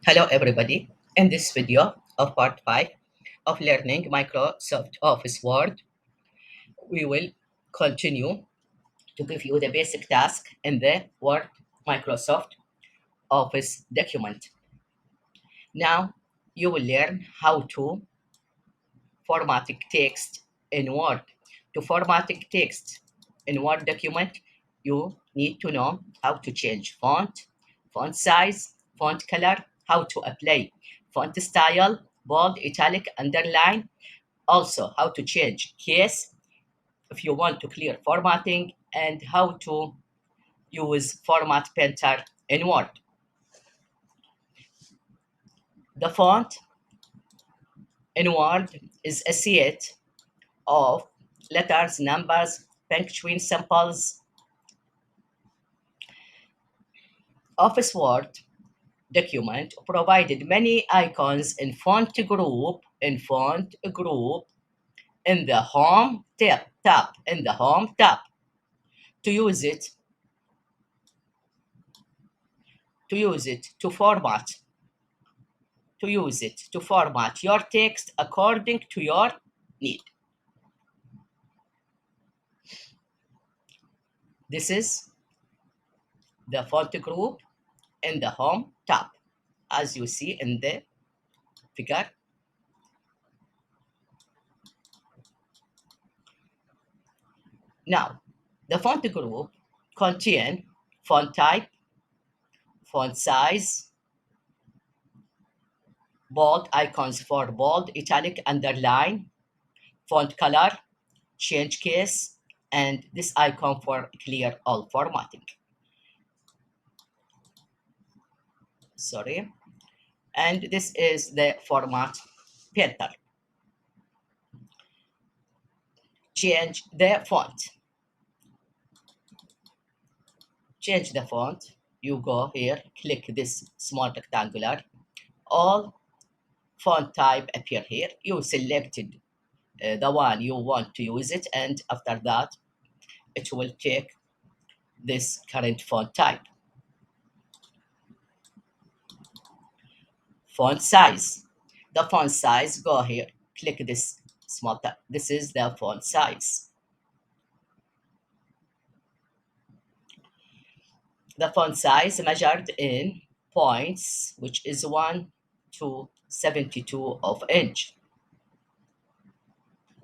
Hello everybody. In this video of part 5 of learning Microsoft Office Word, we will continue to give you the basic task in the Word Microsoft Office document. Now you will learn how to formatting text in Word. To formatting text in Word document, you need to know how to change font size, font color, how to apply font style, bold, italic, underline, also how to change case if you want to clear formatting, and how to use format painter in Word. The font in Word is a set of letters, numbers, punctuation symbols. Office Word document provided many icons in the home tab. To use it, to format your text according to your need. This is the font group in the home tab, as you see in the figure. Now, the font group contain font type, font size, bold icons for bold, italic, underline, font color, change case, and this icon for clear all formatting. Sorry. And this is the format painter. Change the font. Change the font. You go here, click this small rectangular. All font type appear here. You selected the one you want to use it, and after that it will take this current font type. Font size. The font size, go here, click this small tab. This is the font size. The font size measured in points, which is 1 to 72 of inch.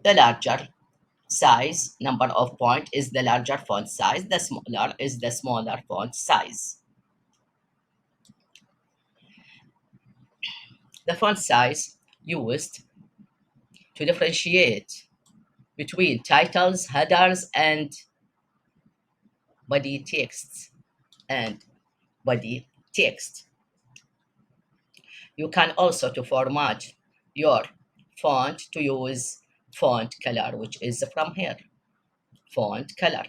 The larger size, number of point, is the larger font size. The smaller is the smaller font size. The font size used to differentiate between titles, headers, and body text You can also to format your font to use font color, which is from here. Font color.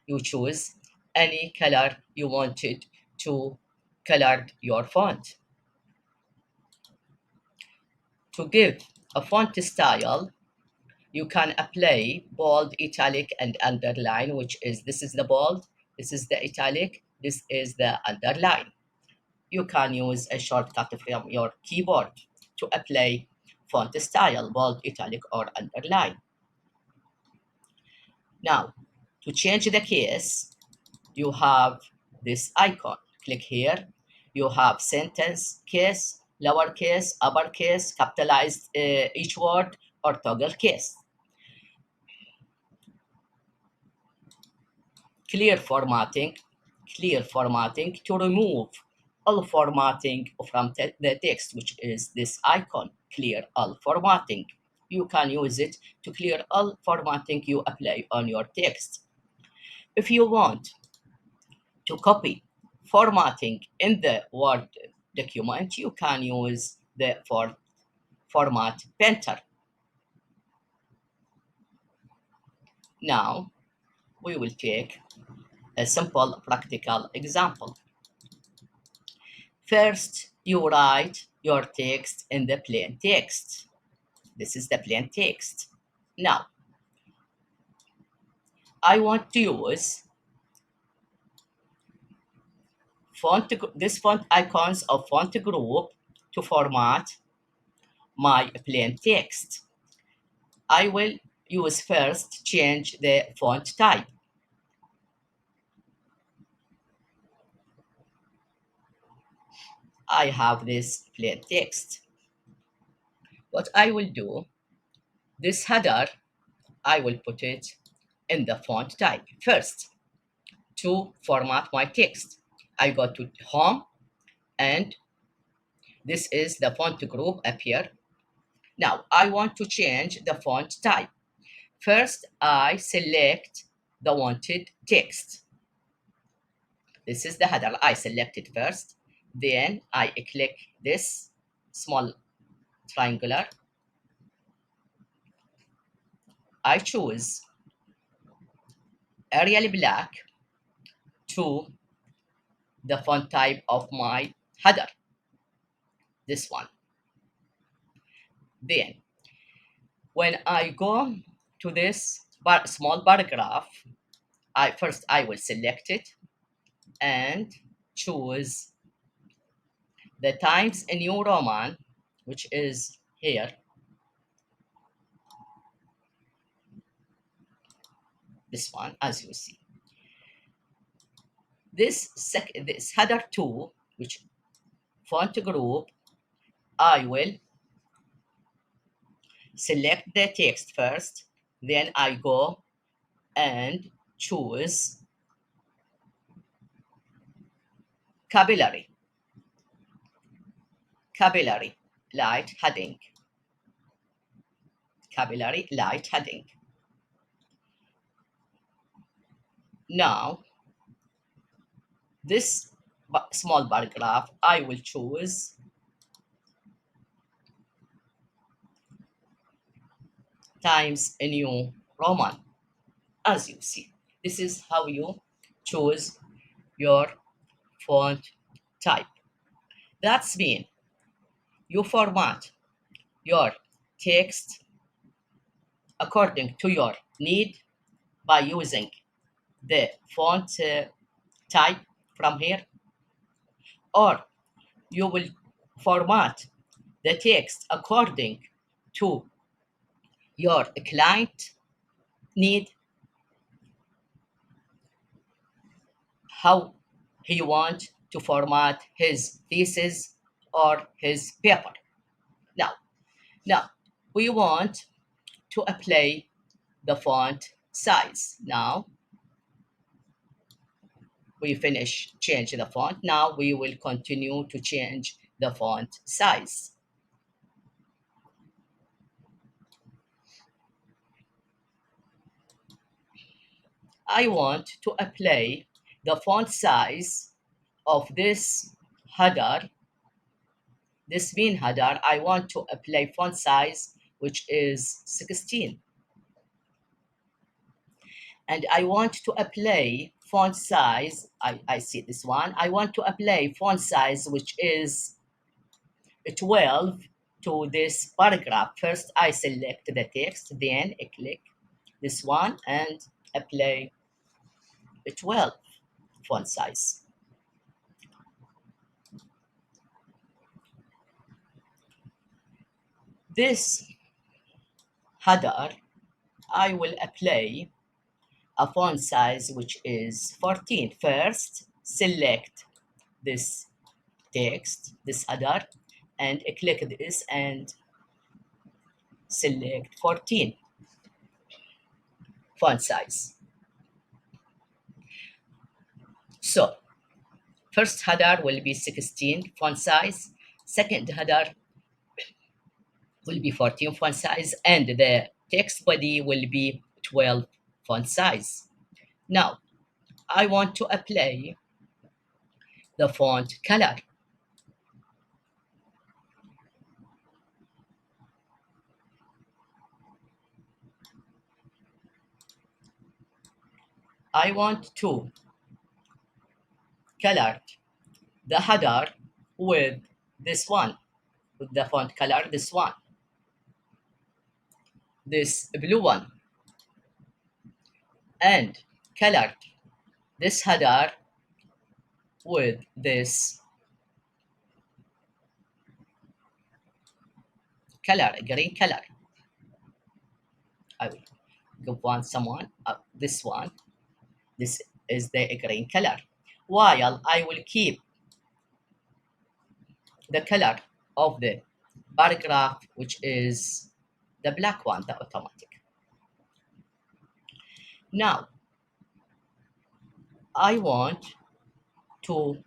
You choose any color you wanted to color your font. To give a font style, you can apply bold, italic, and underline, which is this is the bold, this is the italic, this is the underline. You can use a shortcut from your keyboard to apply font style, bold, italic, or underline. Now, to change the case, you have this icon. Click here. You have sentence case, lowercase, uppercase, capitalized each word, or toggle case. Clear formatting to remove all formatting from the text, which is this icon, clear all formatting. You can use it to clear all formatting you apply on your text. If you want to copy formatting in the Word document, you can use the format painter. Now, we will take a simple practical example. First, you write your text in the plain text. This is the plain text. Now, I want to use this font icons of font group to format my plain text. I will use first change the font type. I have this plain text. What I will do, this header, I will put it in the font type. First, to format my text, I go to home and this is the font group up here. Now I want to change the font type. First, I select the wanted text. This is the header. I select it first. Then I click this small triangular. I choose Arial Black to the font type of my header, this one. Then, when I go to this small paragraph, I will select it and choose the Times New Roman, which is here. This one, as you see. This header 2, which font group, I will select the text first, then I go and choose capillary light heading. Capillary light heading. Now, this small paragraph, I will choose Times New Roman. As you see, this is how you choose your font type. That's mean you format your text according to your need by using the font type from here, or you will format the text according to your client need, how he want to format his thesis or his paper. Now we want to apply the font size. Now we finish change the font. Now we will continue to change the font size. I want to apply the font size of this header, this main header. I want to apply font size which is 16. And I want to apply font size, I see this one. I want to apply font size which is 12 to this paragraph. First, I select the text, then I click this one and apply 12 font size. This header, I will apply a font size which is 14. First, select this text, this header, and click this and select 14 font size. So, first header will be 16 font size, second header will be 14 font size, and the text body will be 12 font size. Now, I want to apply the font color. I want to color the header with this one, with the font color, this one, this blue one, and color this header with this color, green color. I will give one someone this one. This is the green color. While I will keep the color of the paragraph, which is the black one, the automatic. Now, I want to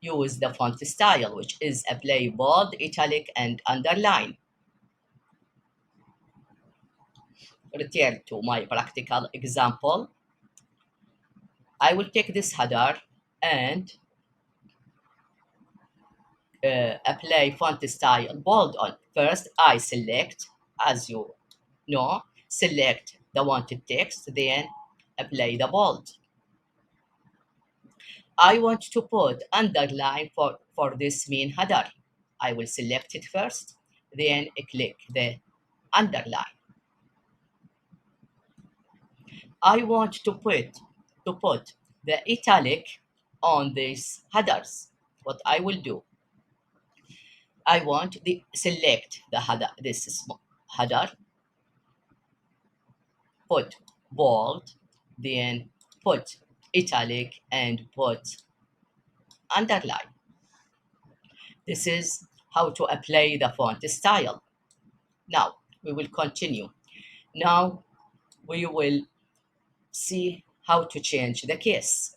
use the font style, which is apply bold, italic, and underline. Return to my practical example. I will take this header and apply font style bold on. First, I select, as you know, select the wanted text, then apply the bold. I want to put underline for this main header. I will select it first, then click the underline. I want to put the italic on these headers. What I will do, I want the select the header, this small header, put bold, then put italic and put underline. This is how to apply the font style. Now we will continue. Now we will see how to change the case.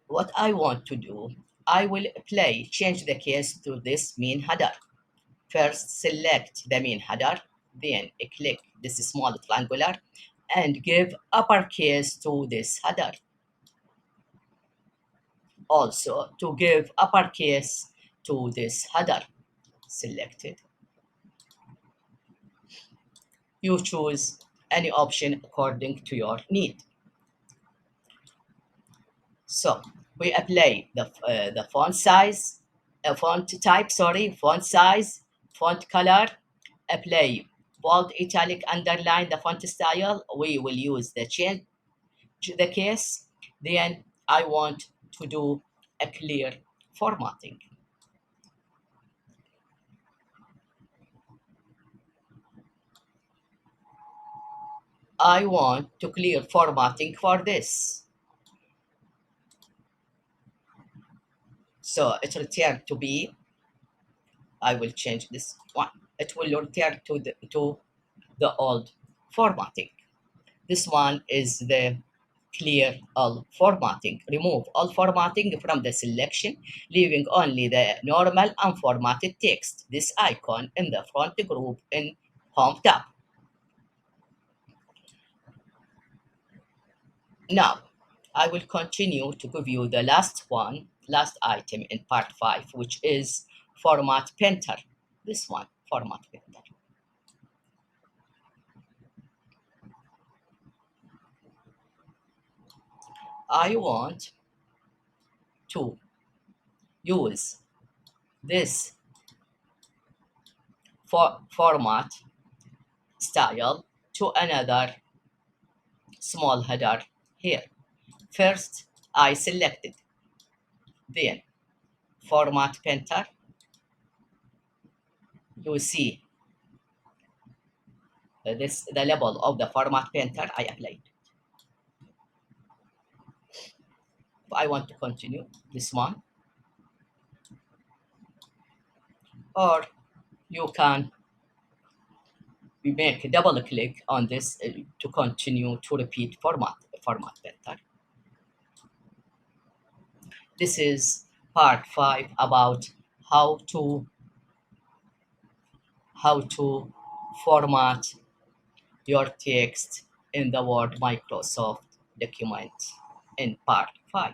What I want to do, I will change the case to this main header. First, select the main header, then click this small triangular and give uppercase to this header. Also, to give uppercase to this header, selected. You choose any option according to your need. So we apply the font size, font type, sorry, font size, font color, apply bold, italic, underline, the font style. We will use the change the case. Then I want to do a clear formatting. I want to clear formatting for this. So it return to be, I will change this one. It will return to the old formatting. This one is the clear all formatting. Remove all formatting from the selection, leaving only the normal unformatted text. This icon in the front group in Home tab. Now, I will continue to give you the last item in part 5, which is format painter. This one, format painter. I want to use this format style to another small header here. First, I selected, then format painter. You see the label of the format painter I applied. I want to continue this one, or you can make a double click on this to continue to repeat format painter. This is part 5 about how to format your text in the Word Microsoft document in part 5.